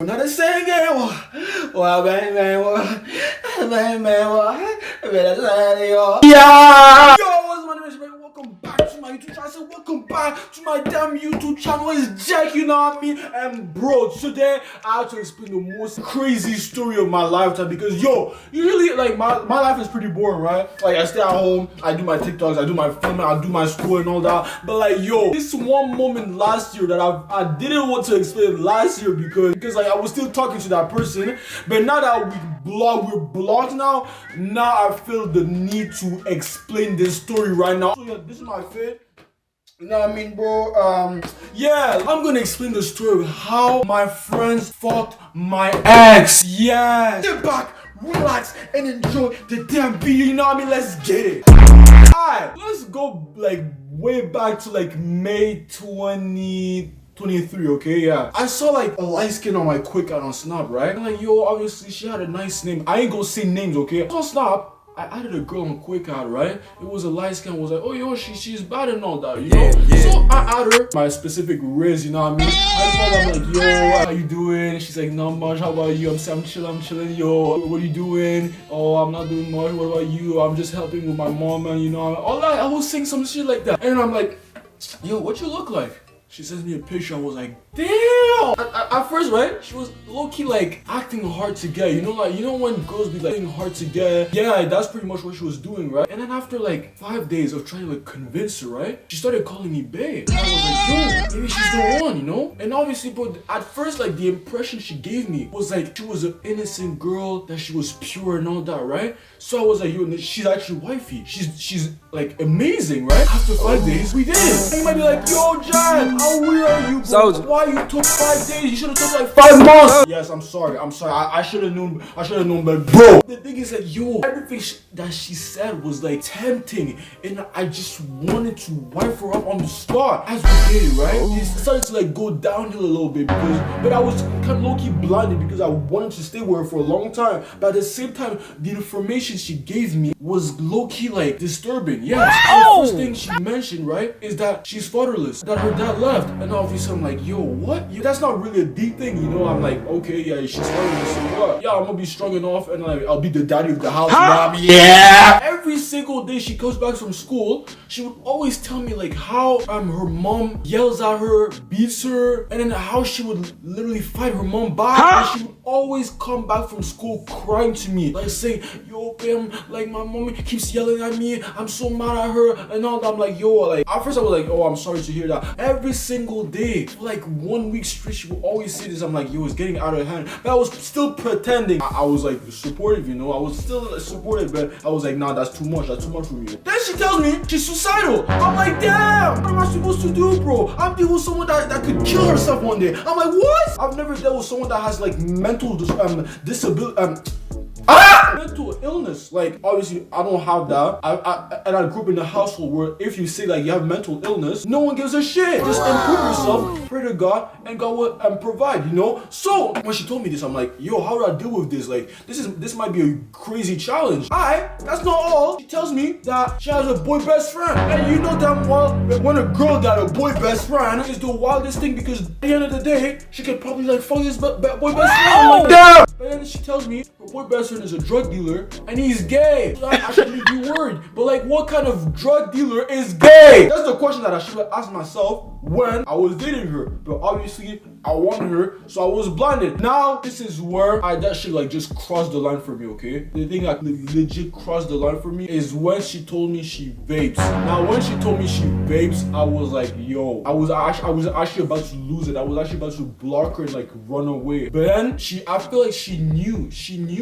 We're not a saying it. Well, bang, bang, bang, bang, yeah. Yo, what's my name is Ray. Welcome back to my YouTube channel. Welcome back to my damn YouTube channel. It's Jack, you know what I mean? And bro, today I have to explain the most crazy story of my lifetime because yo, usually like my life is pretty boring, right? Like I stay at home, I do my TikToks, I do my filming, I do my school and all that. But like yo, this one moment last year that I didn't want to explain last year because like I was still talking to that person, but now that we're blocked now I feel the need to explain this story right now. So yeah, this is my fit. You know what I mean, bro? Yeah, I'm gonna explain the story of how my friends fucked my ex. Yeah. Sit back, relax, and enjoy the damn video. You know what I mean? Let's get it. Alright, let's go like way back to like May 2023, okay? Yeah. I saw like a light skin on my quick ad on Snap, right? And like, yo, obviously she had a nice name. I ain't gonna say names, okay? On Snap, I added a girl on quick ad, right? It was a light skin. I was like, oh yo, she's bad and all that, you know? Yeah. So I added her my specific riz, you know what I mean? I told her, I'm like, yo, how you doing? She's like, not much. How about you? I'm chilling. Yo, what are you doing? Oh, I'm not doing much. What about you? I'm just helping with my mom and you know, all that. I was saying some shit like that. And I'm like, yo, what you look like? She sends me a picture. I was like, damn! At first, right? She was low-key like acting hard to get. You know, like, you know when girls be like acting hard to get? Yeah, that's pretty much what she was doing, right? And then after like 5 days of trying to like convince her, right? She started calling me babe. And I was like, yo, maybe she's the one, you know? And obviously, but at first, like the impression she gave me was like she was an innocent girl, that she was pure and all that, right? So I was like, yo, she's actually wifey. She's like amazing, right? After 5 days, we did. And you might be like, yo, Jack, how weird are you, bro? Why you took 5 days? You should have took like 5 months. Yes, I'm sorry. I should have known. But bro, the thing is like, yo, everything that she said was like tempting, and I just wanted to wipe her up on the spot. As we did, right? It started to like go downhill a little bit but I was kind of low-key blinded because I wanted to stay with her for a long time. But at the same time, the information she gave me was low-key like disturbing. Yes. The first thing she mentioned, right, is that she's fatherless, that her dad left. And obviously I'm like, yo, what? Yeah, that's not really a deep thing, you know? I'm like, okay, yeah, she's fatherless, so what? Yeah, I'm gonna be strong enough and like I'll be the daddy of the house. Yeah. Every single day she comes back from school, she would always tell me like how her mom yells at her, beats her, and then how she would literally fight her mom back. And she would always come back from school crying to me, like saying, yo, Pam, like my mom keeps yelling at me, I'm so mad at her and all that. I'm like, yo, like at first I was like, oh, I'm sorry to hear that. Every single day for like 1 week straight she would always say this. I'm like, yo, it's getting out of hand, but I was still pretending I was like supportive, you know? I was still supportive, but I was like, nah, that's too much from you. Then she tells me she's suicidal. I'm like, damn, what am I supposed to do, bro? I'm dealing with someone that could kill herself one day. I'm like, what? I've never dealt with someone that has like mental disability, mental illness. Like obviously I don't have that. I grew up in a household where if you say like you have mental illness, no one gives a shit. Just improve yourself, pray to God, and God will provide, you know? So when she told me this, I'm like, yo, how do I deal with this? Like this might be a crazy challenge. That's not all. She tells me that she has a boy best friend. And you know damn well when a girl got a boy best friend, it's the wildest thing because at the end of the day, she could probably like fuck this boy best friend. I'm like, damn! But then she tells me her boy best friend is a drug dealer and he's gay. So I shouldn't be worried. But like, what kind of drug dealer is gay? That's the question that I should have asked myself when I was dating her. But obviously, I wanted her, so I was blinded. Now, this is where that shit like just crossed the line for me, okay? The thing that legit crossed the line for me is when she told me she vapes. Now, when she told me she vapes, I was like, yo, I was actually about to lose it. I was actually about to block her and like run away. But then I feel like she knew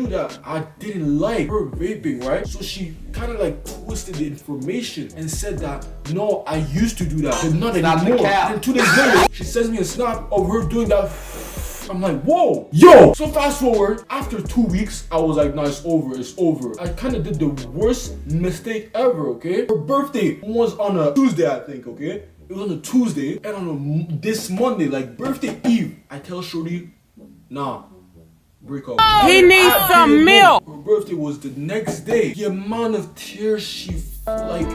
that I didn't like her vaping, right? So she kind of like twisted the information and said that no, I used to do that, but not anymore. And 2 days later, she sends me a snap of her doing that. I'm like, whoa, yo. So fast forward, after 2 weeks, I was like, nah, it's over. I kind of did the worst mistake ever, okay? Her birthday was on a Tuesday, I think, okay? It was on a Tuesday, and on this Monday, like birthday eve, I tell Shorty, nah, break up. He needs some milk. Her birthday was the next day. The amount of tears she like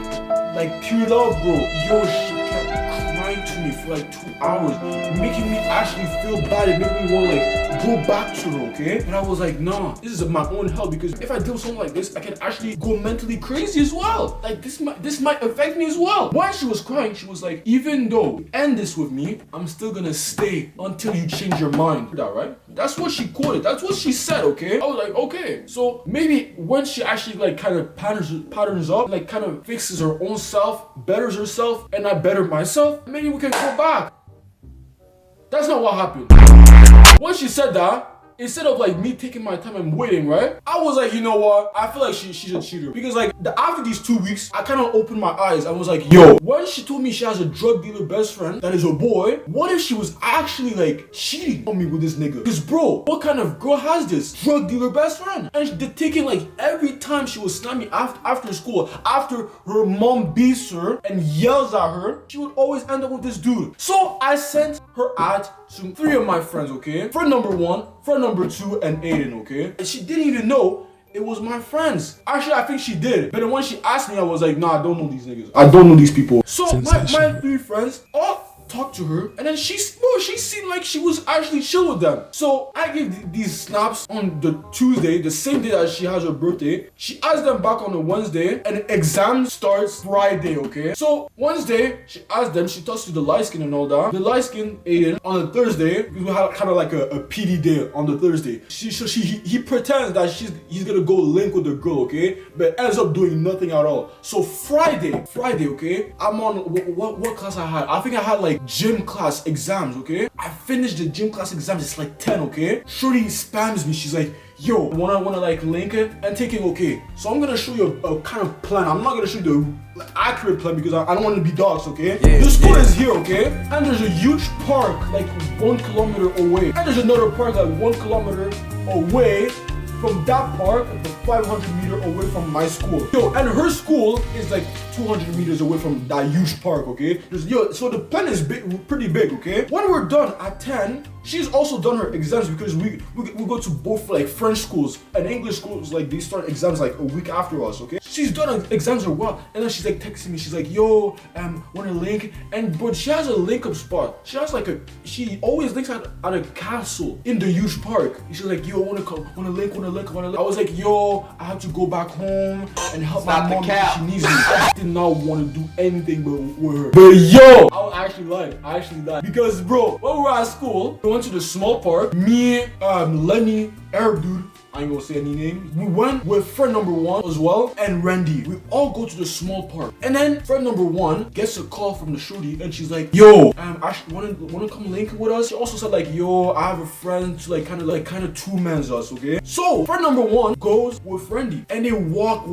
teared up, bro. Yo, she kept crying to me for like 2 hours, making me actually feel bad. It made me want to like go back to her, okay? And I was like, nah, this is my own hell, because if I do something like this, I can actually go mentally crazy as well. Like this might affect me as well. While she was crying, she was like, even though you end this with me, I'm still gonna stay until you change your mind. That right? That's what she quoted. That's what she said, okay? I was like, okay. So maybe when she actually like kind of patterns up, like kind of fixes her own self, betters herself, and I better myself, maybe we can go back. That's not what happened. When she said that, instead of like me taking my time and waiting, right? I was like, you know what? I feel like she's a cheater. Because like after these 2 weeks, I kind of opened my eyes and was like, yo, when she told me she has a drug dealer best friend that is a boy, what if she was actually like cheating on me with this nigga? Because bro, what kind of girl has this drug dealer best friend? And they're taking like every time she was snapping me after school, after her mom beats her and yells at her, she would always end up with this dude. So I sent her ad to 3 of my friends, okay? Friend number 1, friend number 2, and Aiden, okay? And she didn't even know it was my friends. Actually, I think she did. But then when she asked me, I was like, nah, I don't know these niggas. I don't know these people. So my 3 friends all talked to her, and then she seemed like she was actually chill with them. So I gave these snaps on the Tuesday, the same day that she has her birthday. She asked them back on the Wednesday, and the exam starts Friday, okay? So Wednesday, she asked them, she talks to the light skin and all that. The light skin Aiden on the Thursday, because we had kind of like a PD day on the Thursday. He pretends that he's gonna go link with the girl, okay? But ends up doing nothing at all. So Friday, okay? I'm on what class I had? I think I had like gym class exams, okay? I finished the gym class exams, it's like 10, okay? Shorty spams me, she's like, yo, wanna like link it and take it, okay? So I'm gonna show you a kind of plan. I'm not gonna show you the accurate plan because I don't want to be dogs, okay? The school is here, okay? And there's a huge park like 1 kilometer away. And there's another park like 1 kilometer away from that park, the 500 meter away from my school. Yo, and her school is like 200 meters away from that huge park, okay? So the plan is pretty big, okay? When we're done at 10, she's also done her exams because we go to both like French schools and English schools, like they start exams like a week after us, okay? She's done her exams or what? And then she's like texting me, she's like, yo, wanna link? But she has a link up spot. She always links at a castle in the huge park. She's like, yo, wanna link? I was like, yo, I have to go back home and help my mom because she needs me. I did not want to do anything but with her. But yo, I actually lied. Because bro, when we were at school, we went to the small park. Me, Lenny, Arab dude, I ain't gonna say any names. We went with friend number 1 as well and Randy. We all go to the small park. And then friend number 1 gets a call from the shorty and she's like, yo, Ashley, wanna come link with us? She also said like, yo, I have a friend to like kind of two-mans us, okay? So friend number 1 goes with Randy and they walk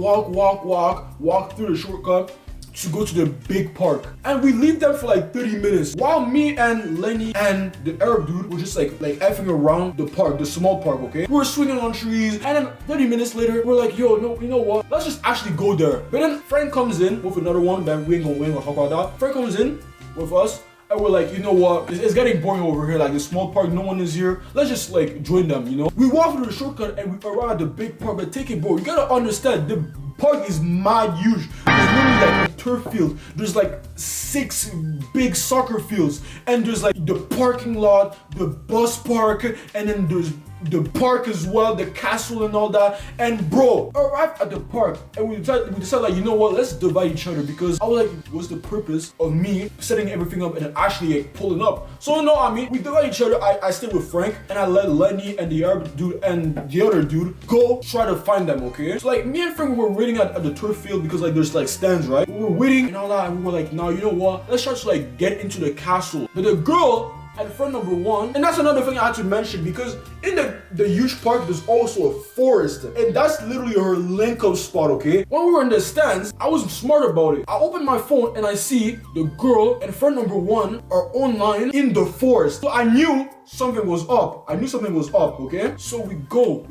through the shortcut to go to the big park. And we leave them for like 30 minutes while me and Lenny and the Arab dude were just like effing around the park, the small park, okay? We were swinging on trees and then 30 minutes later, we're like, yo, no, you know what? Let's just actually go there. But then friend comes in with another one, but we ain't gonna talk about that. Friend comes in with us and we're like, you know what? It's getting boring over here, like the small park, no one is here. Let's just like join them, you know? We walk through the shortcut and we arrive at the big park, but take it, bro, you gotta understand, the park is mad huge. There's literally like a turf field. There's like 6 big soccer fields, and there's like the parking lot, the bus park, and then there's the park as well, the castle and all that. And bro, arrived at the park and we decided like, you know what, let's divide each other, because I was like, what's the purpose of me setting everything up and then actually like pulling up? So no, I mean, we divide each other. I stayed with Frank and I let Lenny and the Arab dude and the other dude go try to find them, okay? So like me and Frank were waiting at the turf field because like there's like stands, right? We were waiting and all that, and we were like, nah, you know what, let's try to like get into the castle. But the girl and friend number 1, and that's another thing I had to mention, because in the huge park there's also a forest, and that's literally her link up spot, okay? When we were in the stands, I was smart about it. I opened my phone and I see the girl and friend number 1 are online in the forest. So I knew something was up. Okay? So we go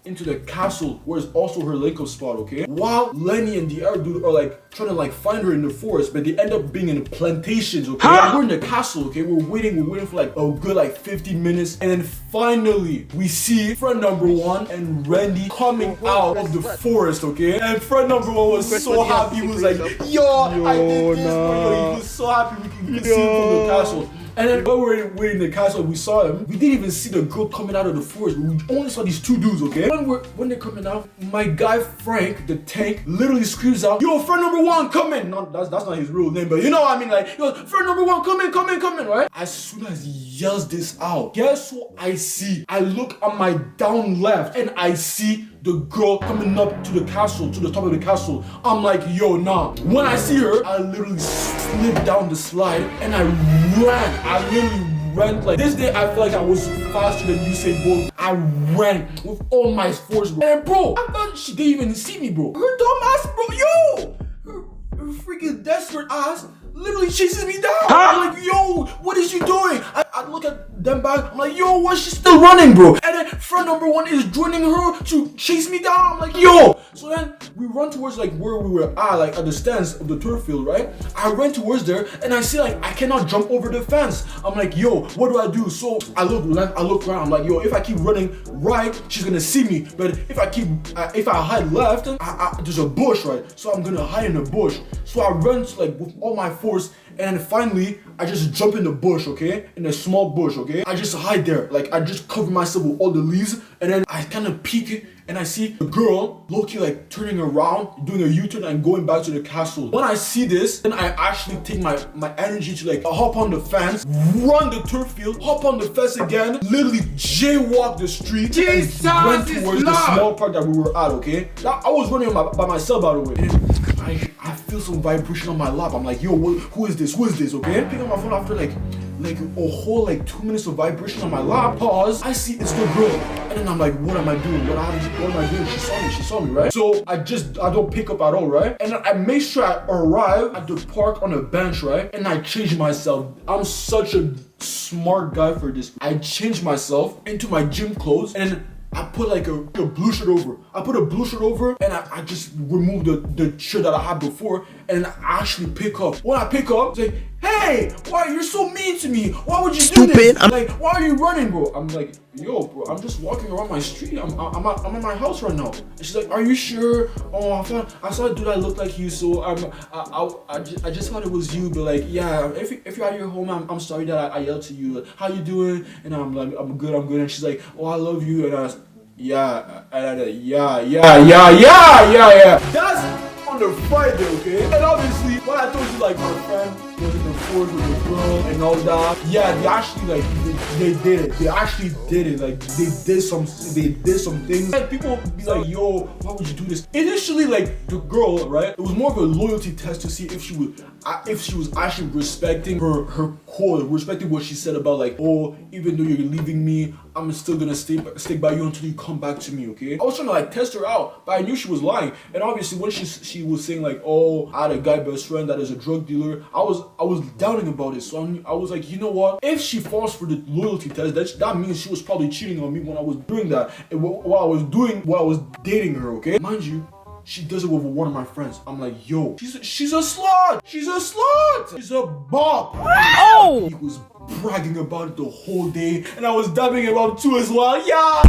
into the castle, where it's also her link up spot, okay? While Lenny and the Arab dude are like trying to like find her in the forest, but they end up being in the plantations, okay? We're in the castle, okay? We're waiting for like a good like 15 minutes, and then finally we see friend number 1 and Randy coming out of the forest, okay? And friend number 1 was so happy. He was like, yo, I did this, bro. He was so happy we can see him from the castle. And then when we were in the castle, we saw them. We didn't even see the girl coming out of the forest. We only saw these two dudes, okay? When they're coming out, my guy Frank, the tank, literally screams out, "Yo, friend number one, come in!" No, that's not his real name, but you know what I mean? Like, yo, friend number one, come in, right? As soon as he yells this out, guess what I see? I look on my down left and I see the girl coming up to the castle, to the top of the castle. I'm like, yo, nah. When I see her, I literally slid down the slide and I ran. I literally ran. Like, this day I feel like I was faster than Usain Bolt. I ran with all my force, bro. And bro, I thought she didn't even see me, bro. Her dumb ass, bro, yo! Her freaking desperate ass literally chases me down. I'm like, yo, what is she doing? I look at them back. I'm like, yo, why is she still running, bro? And then friend number one is joining her to chase me down. I'm like, yo. So then we run towards like where we were at, like at the stands of the turf field, right? I ran towards there and I see like I cannot jump over the fence. I'm like, yo, what do I do? So I look left, I look right. I'm like, yo, if I keep running right, she's gonna see me. But if I hide left, there's a bush, right? So I'm gonna hide in the bush. So I run like with all my force, and finally I just jump in the bush, okay? In a small bush, okay? I just hide there, like I just cover myself with all the leaves, and then I kind of peek and I see the girl low-key like turning around, doing a U-turn and going back to the castle. When I see this, then I actually take my energy to like hop on the fence, run the turf field, hop on the fence again, literally jaywalk the street, and run towards the small park that we were at, okay? I was running by myself, by the way. And I feel some vibration on my lap. I'm like, yo, who is this, okay? Pick up my phone after like a whole like 2 minutes of vibration on my lap. Pause. I see it's the girl, and then I'm like, what am I doing? What am I doing? She saw me, right? So I don't pick up at all, right? And then I make sure I arrive at the park on a bench, right? And I change myself. I'm such a smart guy for this. I change myself into my gym clothes, and then I put like a blue shirt over. I put a blue shirt over, and I just remove the shirt that I had before, and I actually pick up. When I pick up, it's like, hey, why you're so mean to me? Why would you do this? Like, why are you running, bro? I'm like, yo, bro, I'm just walking around my street. I'm at my house right now. And she's like, are you sure? Oh, I saw a dude that looked like you, so I just thought it was you. But like, yeah, if you're at your home, I'm sorry that I yelled to you. Like, how you doing? And I'm like, I'm good. And she's like, oh, I love you. And I was, yeah. That's on the Friday, okay? And obviously, when I told you like my friend was in the forest with the girl and all that, yeah, they actually like they did it. They actually did it. Like they did some things. And people be like, yo, why would you do this? Initially, like the girl, right? It was more of a loyalty test to see if she was actually respecting her core, respecting what she said about like, oh, even though you're leaving me, I'm still gonna stick by you until you come back to me, okay? I was trying to like test her out, but I knew she was lying. And obviously when she was saying like, oh, I had a guy best friend that is a drug dealer, I was doubting about it. So I was like, you know what? If she falls for the loyalty test, that means she was probably cheating on me when I was doing that. And while I was dating her, okay? Mind you, she does it with one of my friends. I'm like, yo, she's a slut. She's a slut. She's a bop. Oh! He was bragging about it the whole day, and I was dabbing him up too as well. Yeah.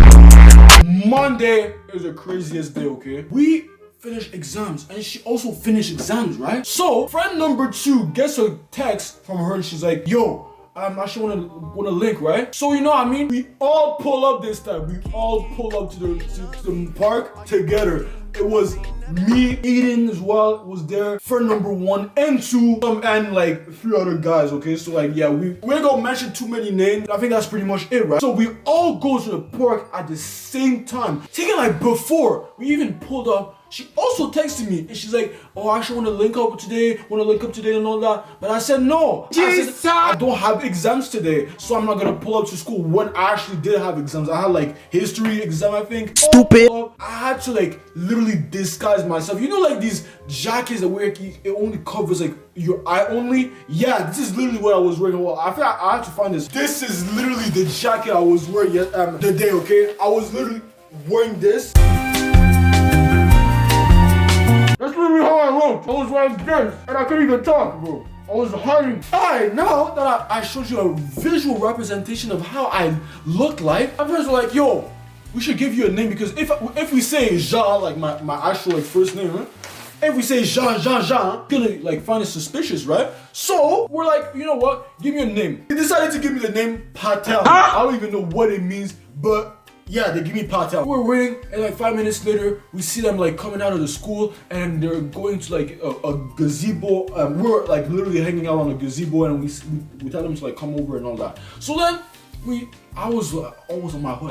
Monday is the craziest day, okay? We finished exams, and she also finished exams, right? So friend number 2 gets a text from her, and she's like, yo, I actually wanna link, right? So you know what I mean? We all pull up this time. We all pull up to the park together. It was me, Eden as well was there, friend number 1 and 2, and like 3 other guys, okay? So like, yeah, we ain't gonna mention too many names. I think that's pretty much it, right? So we all go to the park at the same time. Thinking like before we even pulled up, she also texted me and she's like, oh, I actually want to link up today and all that. But I said no. I said, I don't have exams today, so I'm not gonna pull up to school when I actually did have exams. I had like history exam, I think. Stupid. I had to like literally disguise myself. You know, like these jackets that wear, it only covers like your eye only. Yeah, this is literally what I was wearing. Well, I think I have to find this. This is literally the jacket I was wearing the day, okay? I was literally wearing this. That's literally how I looked. I was wearing this, and I couldn't even talk, bro. I was hiding. Alright, now that I showed you a visual representation of how I look like, my friends were like, yo, we should give you a name, because if we say Ja, like my actual like first name, right? if we say Jean, gonna like find it suspicious, right? So we're like, you know what? Give me a name. They decided to give me the name Patel. I don't even know what it means, but yeah, they give me Patel. We're waiting, and like 5 minutes later, we see them like coming out of the school, and they're going to like a gazebo. We're like literally hanging out on a gazebo, and we tell them to like come over and all that. So then I was almost on my hood.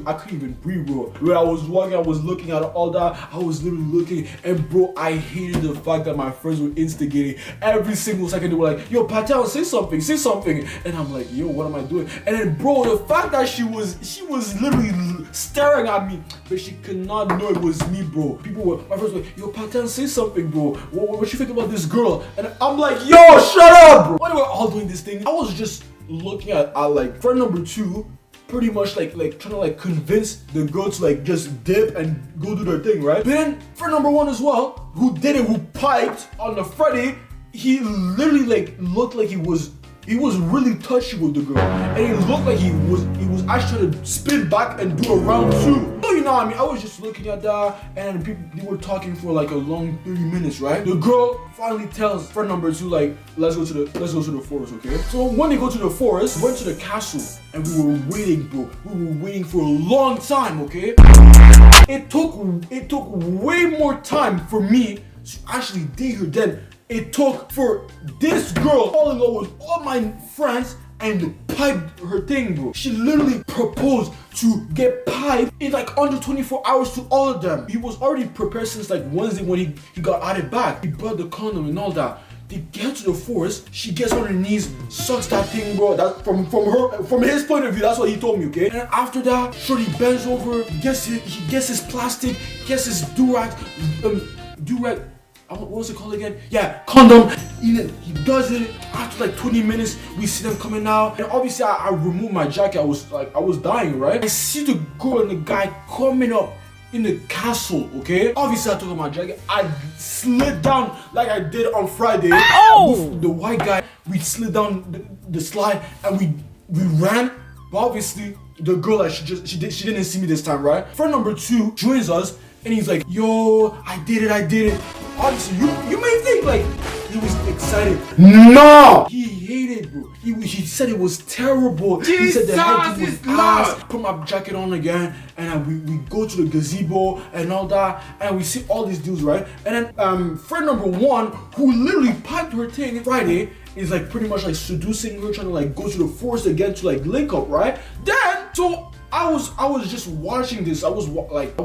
I couldn't even breathe, bro. When I was walking, I was looking at all that. I was literally looking, and bro, I hated the fact that my friends were instigating every single second. They were like, "Yo, Patel, say something," and I'm like, "Yo, what am I doing?" And then, bro, the fact that she was literally staring at me, but she could not know it was me, bro. My friends were like, "Yo, Patel, say something, bro. What you think about this girl?" And I'm like, "Yo, shut up, bro." When they were all doing this thing, I was just looking at like friend number 2, pretty much like trying to like convince the girl to like just dip and go do their thing, right? But then friend number 1 as well, who piped on the Friday, he literally like looked like he was really touchy with the girl, and he looked like he was actually trying to spin back and do a round 2. So you know what I mean? I was just looking at that, and they were talking for like a long 30 minutes, right? The girl finally tells friend number 2 like, let's go to the forest, okay? So when they go to the forest, we went to the castle, and we were waiting, bro. We were waiting for a long time, okay? It took way more time for me to actually date her than it took for this girl fall in love with all my friends and pipe her thing, bro. She literally proposed to get piped in like under 24 hours to all of them. He was already prepared since like Wednesday when he got added back. He brought the condom and all that. They get to the forest, she gets on her knees, sucks that thing, bro. That from his point of view, that's what he told me, okay? And after that, Shorty bends over, he gets his plastic, gets his durag, what was it called again? Yeah, condom. He does it. After like 20 minutes, we see them coming out. And obviously, I removed my jacket. I was dying, right? I see the girl and the guy coming up in the castle, okay? Obviously, I took off my jacket. I slid down like I did on Friday. With the white guy, we slid down the slide and we ran. But obviously, the girl, like, she didn't see me this time, right? Friend number 2 joins us, and he's like, "Yo, I did it." Obviously, you may think like he was excited. No! He hated, bro. He said it was terrible. Jesus, he said the head was ass. Put my jacket on again, and we go to the gazebo and all that, and we see all these dudes, right? And then friend number 1, who literally piped her thing Friday, is like pretty much like seducing her, trying to like go to the forest again to like link up, right? Then so I was just watching this. I was like,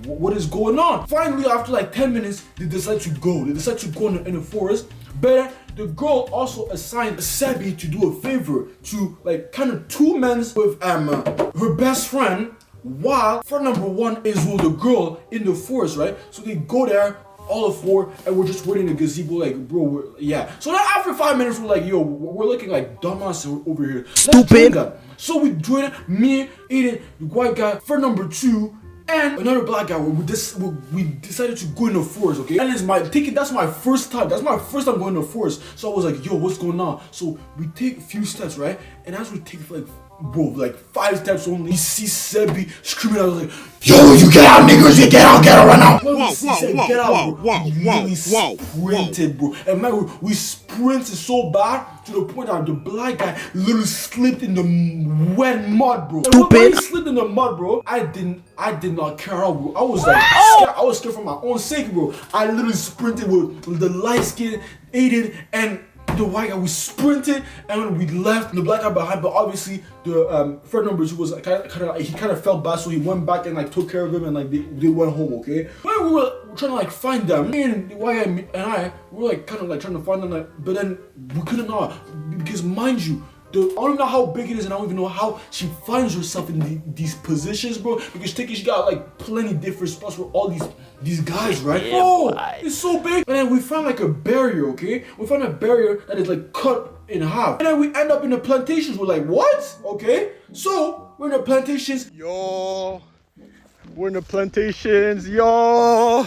what is going on? Finally, after like 10 minutes, they decide to go. They decide to go in the forest. But the girl also assigned Sebi to do a favor, to like kind of two men with her best friend, while friend number 1 is with the girl in the forest, right? So they go there, all of 4, and we're just waiting in the gazebo, like, bro, yeah. So then after 5 minutes, we're like, yo, we're looking like dumbass over here. Stupid. So we join it, me, Aiden, the white guy, friend number 2, and another black guy. We decided to go in the forest, okay? And that's my first time. That's my first time going in the forest. So I was like, yo, what's going on? So we take a few steps, right? And as we take like 5 steps only, we see Sebi screaming. I was like, yo, you get out, niggas, you get out right now. We sprinted, bro. And man, we sprinted so bad to the point that the black guy literally slipped in the wet mud, bro. And when he slipped in the mud, bro, I did not care out, bro. I was like scared. I was scared for my own sake, bro. I literally sprinted with the light skin, Aiden, and the white guy. We sprinted and when we left the black guy behind, but obviously the friend number 2 was kind of felt bad, so he went back and like took care of him, and like they went home, okay? When we were trying to like find them, me and the white guy and I were like kind of like trying to find them, like, but then we couldn't know, because mind you, I don't even know how big it is, and I don't even know how she finds herself in these positions, bro. Because she got like plenty different spots for all these guys, right? Yeah, oh, it's so big. And then we found like a barrier, okay? We found a barrier that is like cut in half. And then we end up in the plantations. We're like, what? Okay. So we're in the plantations. Yo, we're in the plantations. Yo.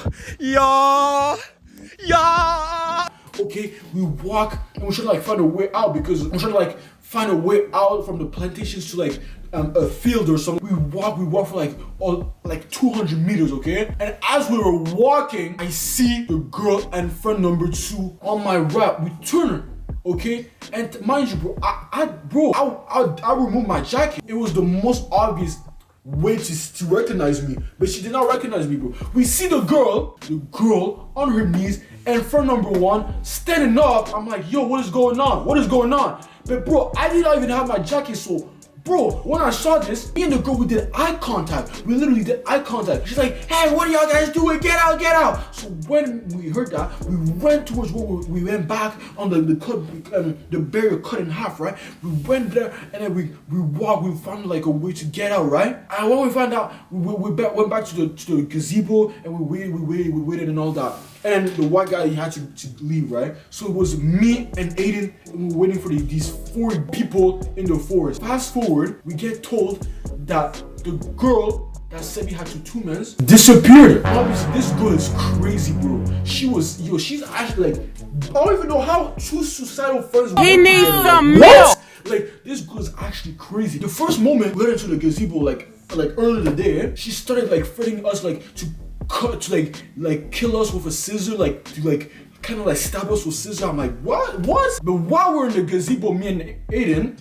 Okay, we walk and we're trying to like find a way out, because we're trying to like find a way out from the plantations to like a field or something. We walk for like 200 meters, okay? And as we were walking, I see the girl and friend number 2 on my right. We turn her, okay? And mind you, bro, I removed my jacket. It was the most obvious way to recognize me, but she did not recognize me, bro. We see the girl on her knees, and friend number 1 standing up. I'm like, yo, what is going on? What is going on? But bro, I did not even have my jacket, so bro, when I saw this, me and the girl, we did eye contact. We literally did eye contact. She's like, hey, what are y'all guys doing? Get out, get out. So when we heard that, we went towards where we went back on the barrier cut in half, right? We went there, and then we walked, we found like a way to get out, right? And when we found out, we went back to the gazebo, and we waited and all that. And the white guy, he had to leave, right? So it was me and Aiden, and we were waiting for these 4 people in the forest. Fast forward, we get told that the girl that said we had two men disappeared. Obviously, this girl is crazy, bro. She's actually like, I don't even know how 2 suicidal friends. He needs some what? milk. Like, this girl is actually crazy. The first moment we went into the gazebo, like earlier in the day, she started like threatening us like to like kill us with a scissor, like to like kind of like stab us with scissors. I'm like, what? But while we're in the gazebo, me and Aiden,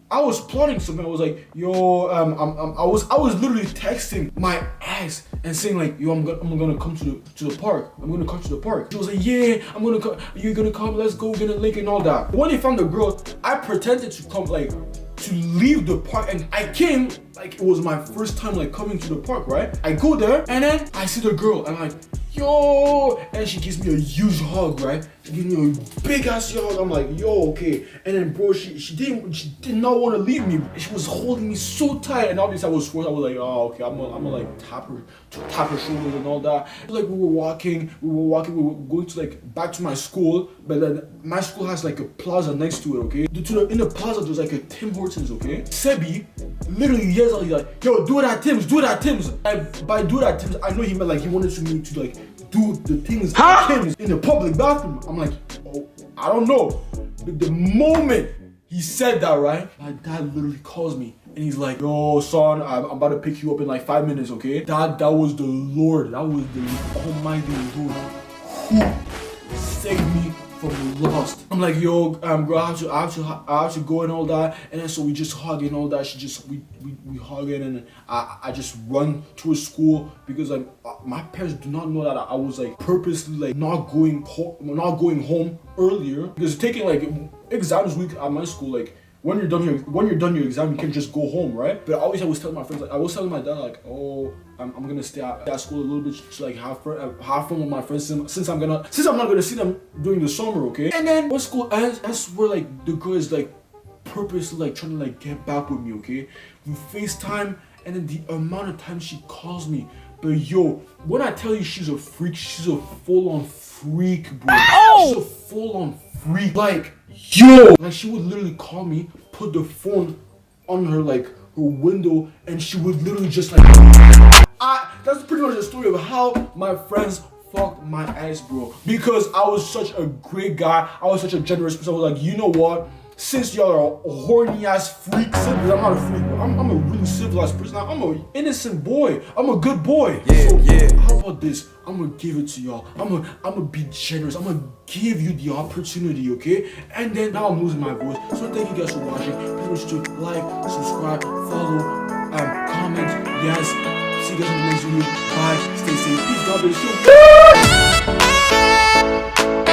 I was plotting something. I was like, yo, I was literally texting my ex and saying like, yo, I'm gonna come to the park. I'm gonna come to the park. She was like, yeah, I'm gonna come. You're gonna come. Let's go get a lake and all that. When they found the girl, I pretended to come like to leave the park, and I came like it was my first time like coming to the park, right? I go there and then I see the girl and I'm like, yo, and she gives me a huge hug, right? She gives me a big ass hug. I'm like, yo, okay. And then bro, she did not want to leave me. She was holding me so tight, and obviously I was forced. I was like, oh, okay, I'm gonna like tap her shoulders and all that. Like we were walking, we were going to like back to my school, but then my school has like a plaza next to it, okay? In the plaza there's like a Tim Hortons, okay? Sebi literally yells out, he's like, yo, do it at Tim's. And by do it at Tim's, I know he meant like he wanted me to like do the things at Tim's in the public bathroom. I'm like, oh, I don't know. But the moment he said that, right, my dad literally calls me and he's like, yo, son, I'm about to pick you up in like 5 minutes, okay? That was the Lord. That was the Almighty Lord who saved me from lost. I'm like, yo, bro, I have to go and all that. And then so we just hug and all that. We hug it, and I just run to a school because like my parents do not know that I was like purposely like not going home earlier, because taking like exams week at my school, like when you're done your exam, you can just go home, right? But always I was telling my friends, like I was telling my dad, like, oh, I'm gonna stay at school a little bit to like have fun with my friends since I'm not gonna see them during the summer, okay? And then when school ends, that's where like the girl is like purposely like trying to like get back with me, okay? We FaceTime, and then the amount of times she calls me. But yo, when I tell you she's a freak, she's a full-on freak, bro. She's a full-on freak. Like, yo, like she would literally call me, put the phone on her like her window, and she would literally just like that's pretty much the story of how my friends fucked my ass, bro. Because I was such a great guy, I was such a generous person. I was like, you know what? Since y'all are horny ass freaks, because I'm not a freak, bro. I'm a really civilized person. I'm an innocent boy. I'm a good boy. Yeah. How about this? I'm gonna give it to y'all. I'm gonna be generous. I'm gonna give you the opportunity, okay? And then now I'm losing my voice. So thank you guys for watching. Please remember to like, subscribe, follow, comment. Yes. See you guys in the next video. Bye. Stay safe. Peace. God bless you.